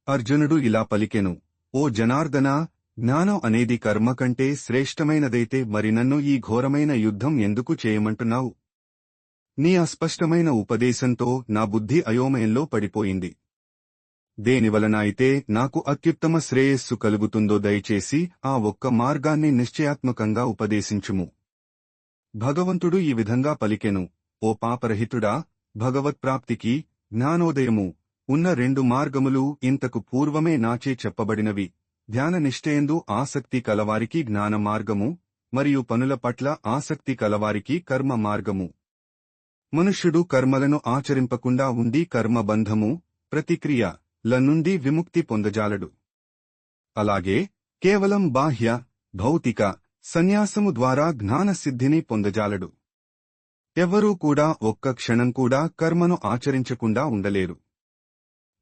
అర్జునుడు ఇలా పలికెను, ఓ జనార్దనా, జ్ఞానం అనేది కర్మ కంటే శ్రేష్టమైనదైతే మరి నన్ను ఈ ఘోరమైన యుద్ధం ఎందుకు చేయమంటున్నావు? నీ అస్పష్టమైన ఉపదేశంతో నా బుద్ధి అయోమయంలో పడిపోయింది. దేనివలన అయితే నాకు అత్యుత్తమ శ్రేయస్సు కలుగుతుందో దయచేసి ఆ ఒక్క మార్గాన్ని నిశ్చయాత్మకంగా ఉపదేశించుము. భగవంతుడు ఈ విధంగా పలికెను, ఓ పాపరహితుడా, భగవత్ప్రాప్తికి, జ్ఞానోదయము ఉన్న రెండు మార్గములు ఇంతకు పూర్వమే నాచే చెప్పబడినవి. ధ్యాన నిష్ఠయందు ఆసక్తి కలవారికి జ్ఞాన మార్గము, మరియు పనుల పట్ల ఆసక్తి కలవారికి కర్మ మార్గము. మనుష్యుడు కర్మలను ఆచరింపకుండా ఉండి కర్మబంధము, ప్రతిక్రియ ల నుండి విముక్తి పొందజాలడు. అలాగే కేవలం బాహ్య, భౌతిక సన్యాసము ద్వారా జ్ఞానసిద్ధిని పొందజాలడు. ఎవ్వరూ కూడా ఒక్క క్షణం కూడా కర్మను ఆచరించకుండా ఉండలేరు.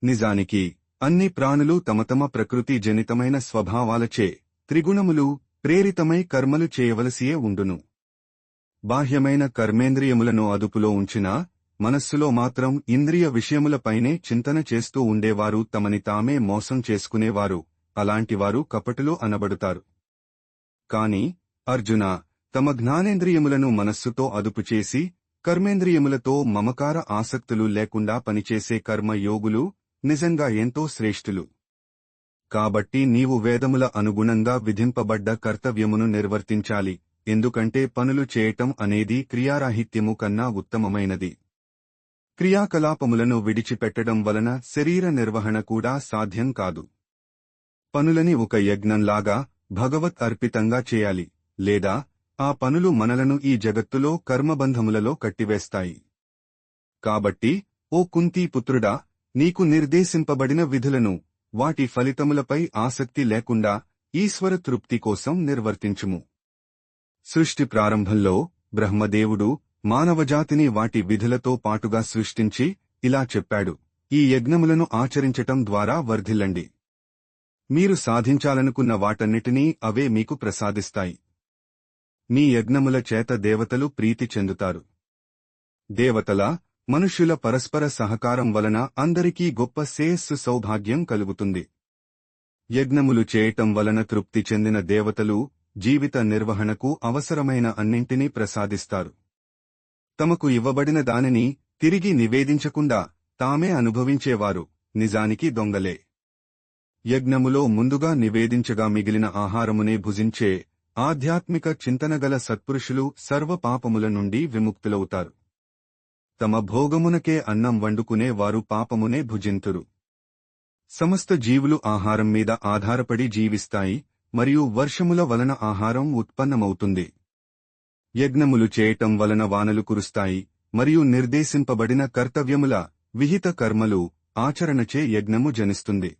నిజానికి అన్ని ప్రాణులు తమ తమ ప్రకృతి జనితమైన స్వభావాలచే, త్రిగుణములు ప్రేరితమై కర్మలు చేయవలసియే ఉండును. బాహ్యమైన కర్మేంద్రియములను అదుపులో ఉంచినా, మనస్సులో మాత్రం ఇంద్రియ విషయములపైనే చింతన చేస్తూ ఉండేవారు తమని తామే మోసం చేసుకునేవారు, అలాంటివారు కపటులు అనబడుతారు. కాని అర్జునా, తమ జ్ఞానేంద్రియములను మనస్సుతో అదుపుచేసి, కర్మేంద్రియములతో మమకార ఆసక్తులు లేకుండా పనిచేసే కర్మయోగులు నిజంగా ఎంతో శ్రేష్ఠులు. కాబట్టి నీవు వేదముల అనుగుణంగా విధింపబడ్డ కర్తవ్యమును నిర్వర్తించాలి, ఎందుకంటే పనులు చేయటం అనేది క్రియారాహిత్యము కన్నా ఉత్తమమైనది. క్రియాకలాపములను విడిచిపెట్టడం వలన శరీర నిర్వహణ కూడా సాధ్యం కాదు. పనులని ఒక యజ్ఞంలాగా భగవత్ అర్పితంగా చేయాలి, లేదా ఆ పనులు మనలను ఈ జగత్తులో కర్మబంధములలో కట్టివేస్తాయి. కాబట్టి ఓ కుంతీపుత్రుడా, నీకు నిర్దేశింపబడిన విధులను, వాటి ఫలితములపై ఆసక్తి లేకుండా ఈశ్వర తృప్తి కోసం నిర్వర్తించుము. సృష్టి ప్రారంభంలో బ్రహ్మదేవుడు మానవజాతిని వాటి విధులతో పాటుగా సృష్టించి ఇలా చెప్పాడు, ఈ యజ్ఞములను ఆచరించటం ద్వారా వర్ధిల్లండి. మీరు సాధించాలనుకున్న వాటన్నిటినీ అవే మీకు ప్రసాదిస్తాయి. మీ యజ్ఞముల చేత దేవతలు ప్రీతి చెందుతారు. దేవతల, మనుష్యుల పరస్పర సహకారం వలన అందరికీ గొప్ప శ్రేయస్సు సౌభాగ్యం కలుగుతుంది. యజ్ఞములు చేయటం వలన తృప్తి చెందిన దేవతలు జీవిత నిర్వహణకు అవసరమైన అన్నింటినీ ప్రసాదిస్తారు. తమకు ఇవ్వబడిన దానిని తిరిగి నివేదించకుండా తామే అనుభవించేవారు నిజానికి దొంగలే. యజ్ఞములో ముందుగా నివేదించగా మిగిలిన ఆహారమునే భుజించే ఆధ్యాత్మిక చింతనగల సత్పురుషులు సర్వ పాపముల నుండి విముక్తులవుతారు. తమ భోగమునకే అన్నం వండుకునే వారు పాపమునే భుజింతురు. సమస్త జీవులు ఆహారం మీద ఆధారపడి జీవిస్తాయి, మరియు వర్షముల వలన ఆహారం ఉత్పన్నమవుతుంది. యజ్ఞములు చేయటం వలన వానలు కురుస్తాయి, మరియు నిర్దేశింపబడిన కర్తవ్యముల విహిత కర్మలు ఆచరణచే యజ్ఞము జనిస్తుంది.